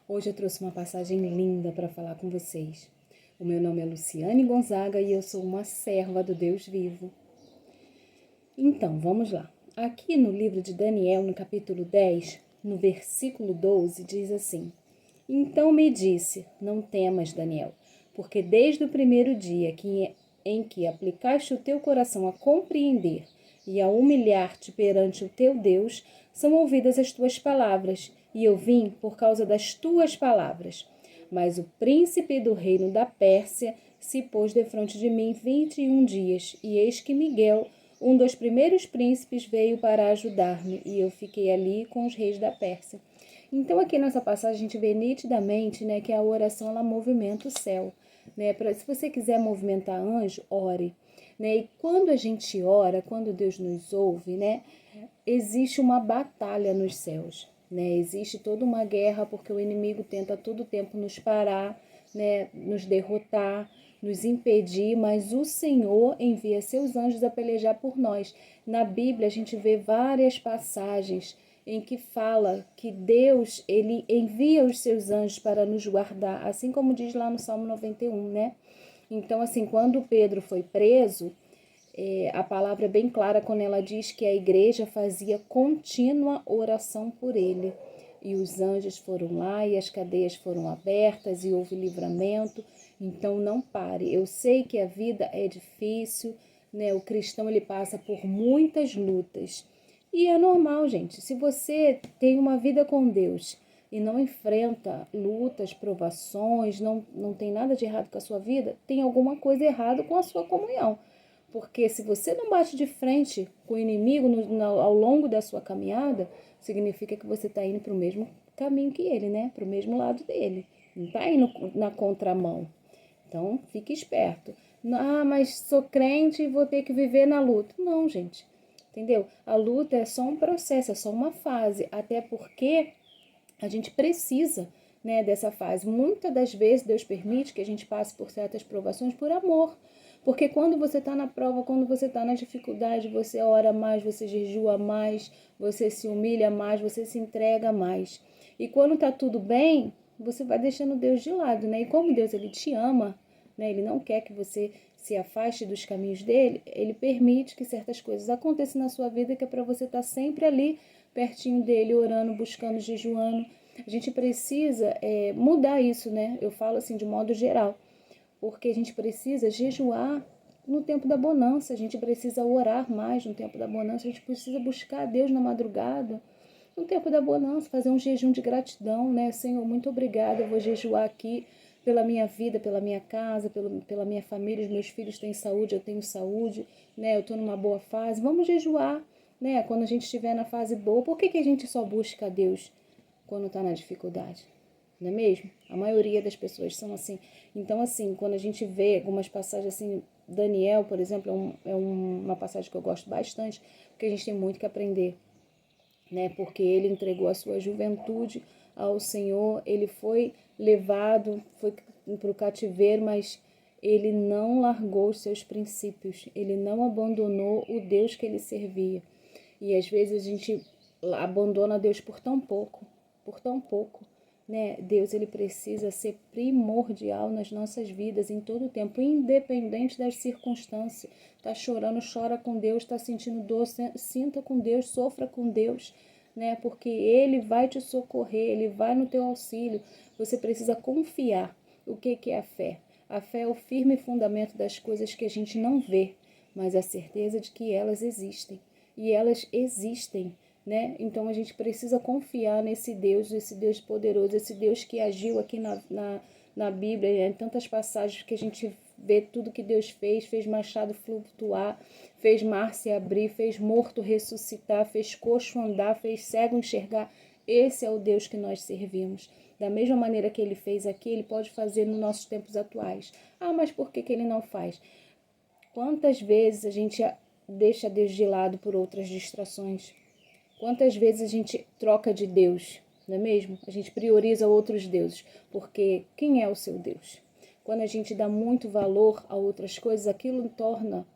Hoje eu trouxe uma passagem linda para falar com vocês. O meu nome é Luciane Gonzaga e eu sou uma serva do Deus vivo. Então, vamos lá. Aqui no livro de Daniel, no capítulo 10, no versículo 12, diz assim: Então me disse, não temas, Daniel, porque desde o primeiro dia em que aplicaste o teu coração a compreender e a humilhar-te perante o teu Deus, são ouvidas as tuas palavras, e eu vim por causa das tuas palavras. Mas o príncipe do reino da Pérsia se pôs defronte de mim 21 dias, e eis que Miguel, um dos primeiros príncipes, veio para ajudar-me, e eu fiquei ali com os reis da Pérsia. Então, aqui nessa passagem, a gente vê nitidamente, né, que a oração, ela movimenta o céu. Né? Se você quiser movimentar anjo, ore. Né? E quando a gente ora, quando Deus nos ouve, né, existe uma batalha nos céus. Né? Existe toda uma guerra, porque o inimigo tenta todo tempo nos parar, né, nos derrotar, nos impedir, mas o Senhor envia seus anjos a pelejar por nós. Na Bíblia, a gente vê várias passagens em que fala que Deus, ele envia os seus anjos para nos guardar, assim como diz lá no Salmo 91, né? Então, assim, quando Pedro foi preso, a palavra é bem clara quando ela diz que a igreja fazia contínua oração por ele. E os anjos foram lá e as cadeias foram abertas e houve livramento. Então não pare. Eu sei que a vida é difícil, né? O cristão ele passa por muitas lutas. E é normal, gente. Se você tem uma vida com Deus e não enfrenta lutas, provações, não tem nada de errado com a sua vida, tem alguma coisa errada com a sua comunhão. Porque se você não bate de frente com o inimigo ao longo da sua caminhada, significa que você está indo para o mesmo caminho que ele, né? Para o mesmo lado dele. Não está indo na contramão. Então, fique esperto. Ah, mas sou crente e vou ter que viver na luta. Não, gente. Entendeu? A luta é só um processo, é só uma fase. Até porque a gente precisa, né, dessa fase. Muitas das vezes Deus permite que a gente passe por certas provações por amor. Porque quando você está na prova, quando você está na dificuldade, você ora mais, você jejua mais, você se humilha mais, você se entrega mais. E quando está tudo bem, você vai deixando Deus de lado, né? E como Deus, ele te ama, né? Ele não quer que você se afaste dos caminhos dele, ele permite que certas coisas aconteçam na sua vida, que é para você estar sempre ali, pertinho dele, orando, buscando, jejuando. A gente precisa mudar isso, né? Eu falo assim de modo geral. Porque a gente precisa jejuar no tempo da bonança, a gente precisa orar mais no tempo da bonança, a gente precisa buscar a Deus na madrugada, no tempo da bonança, fazer um jejum de gratidão, né? Senhor, muito obrigada, eu vou jejuar aqui pela minha vida, pela minha casa, pela minha família, os meus filhos têm saúde, eu tenho saúde, né? Eu estou numa boa fase, vamos jejuar, né? Quando a gente estiver na fase boa, por que a gente só busca a Deus quando está na dificuldade? Não é mesmo? A maioria das pessoas são assim. Então, assim, quando a gente vê algumas passagens assim, Daniel, por exemplo, uma passagem que eu gosto bastante, porque a gente tem muito que aprender, né? Porque ele entregou a sua juventude ao Senhor, ele foi levado, foi para o cativeiro, mas ele não largou os seus princípios, ele não abandonou o Deus que ele servia. E às vezes a gente abandona Deus por tão pouco, né? Deus, ele precisa ser primordial nas nossas vidas em todo o tempo, independente das circunstâncias. Tá chorando, chora com Deus, tá sentindo dor, sinta com Deus, sofra com Deus, né? Porque ele vai te socorrer, ele vai no teu auxílio. Você precisa confiar. O que é a fé? A fé é o firme fundamento das coisas que a gente não vê, mas a certeza de que elas existem. E elas existem, né? Então a gente precisa confiar nesse Deus poderoso, esse Deus que agiu aqui na Bíblia, né? Em tantas passagens que a gente vê tudo que Deus fez machado flutuar, fez mar se abrir, fez morto ressuscitar, fez coxo andar, fez cego enxergar. Esse é o Deus que nós servimos. Da mesma maneira que ele fez aqui, ele pode fazer nos nossos tempos atuais. Ah, mas por que ele não faz? Quantas vezes a gente deixa Deus de lado por outras distrações? Quantas vezes a gente troca de Deus, não é mesmo? A gente prioriza outros deuses, porque quem é o seu Deus? Quando a gente dá muito valor a outras coisas, aquilo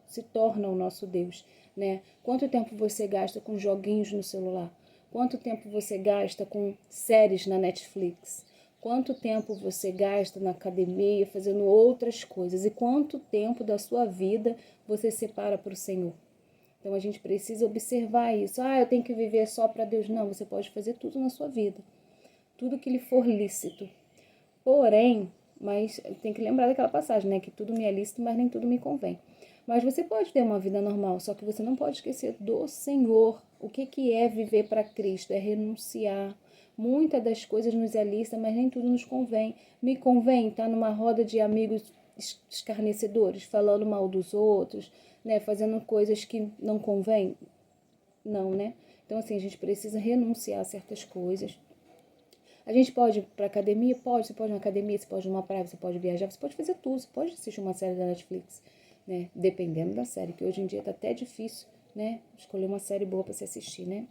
se torna o nosso Deus, né? Quanto tempo você gasta com joguinhos no celular? Quanto tempo você gasta com séries na Netflix? Quanto tempo você gasta na academia fazendo outras coisas e quanto tempo da sua vida você separa para o Senhor? Então a gente precisa observar isso. Eu tenho que viver só para Deus. Não, você pode fazer tudo na sua vida, tudo que lhe for lícito. Porém, mas tem que lembrar daquela passagem, né? Que tudo me é lícito, mas nem tudo me convém. Mas você pode ter uma vida normal, só que você não pode esquecer do Senhor. O que é viver para Cristo? É renunciar. Muitas das coisas nos é lícita, mas nem tudo nos convém. Me convém estar numa roda de amigos escarnecedores, falando mal dos outros, né? Fazendo coisas que não convém? Não, né? Então, assim, a gente precisa renunciar a certas coisas. A gente pode ir para academia? Pode. Você pode ir na academia, você pode ir numa praia, você pode viajar, você pode fazer tudo. Você pode assistir uma série da Netflix, né? Dependendo da série, que hoje em dia tá até difícil, né? Escolher uma série boa para você assistir, né?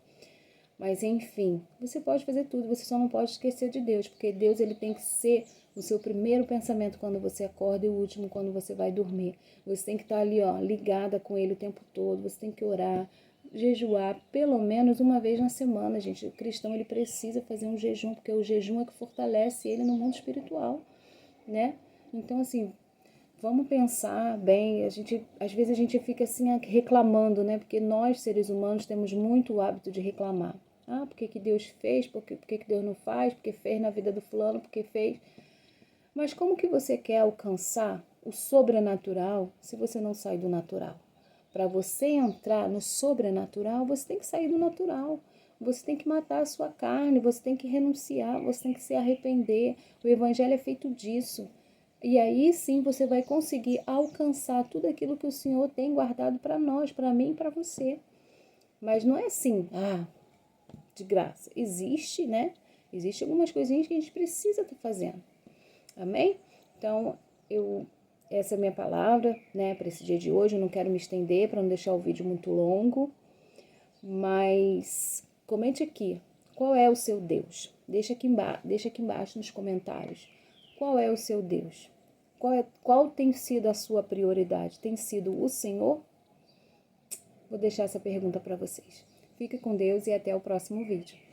Mas enfim, você pode fazer tudo, você só não pode esquecer de Deus, porque Deus ele tem que ser o seu primeiro pensamento quando você acorda e o último quando você vai dormir. Você tem que estar ali, ligada com ele o tempo todo, você tem que orar, jejuar pelo menos uma vez na semana, gente. O cristão ele precisa fazer um jejum, porque o jejum é que fortalece ele no mundo espiritual, né? Então assim, vamos pensar bem, às vezes a gente fica assim reclamando, né? Porque nós, seres humanos, temos muito o hábito de reclamar. Por que Deus fez? Por que Deus não faz? Porque fez na vida do fulano, porque fez. Mas como que você quer alcançar o sobrenatural se você não sai do natural? Para você entrar no sobrenatural, você tem que sair do natural. Você tem que matar a sua carne, você tem que renunciar, você tem que se arrepender. O evangelho é feito disso. E aí sim você vai conseguir alcançar tudo aquilo que o Senhor tem guardado para nós, para mim e para você. Mas não é assim, de graça. Existe, né? Existe algumas coisinhas que a gente precisa estar fazendo. Amém? Então, essa é a minha palavra, né, para esse dia de hoje. Eu não quero me estender para não deixar o vídeo muito longo. Mas comente aqui, qual é o seu Deus? Deixa aqui embaixo nos comentários. Qual é o seu Deus? Qual tem sido a sua prioridade? Tem sido o Senhor? Vou deixar essa pergunta para vocês. Fique com Deus e até o próximo vídeo.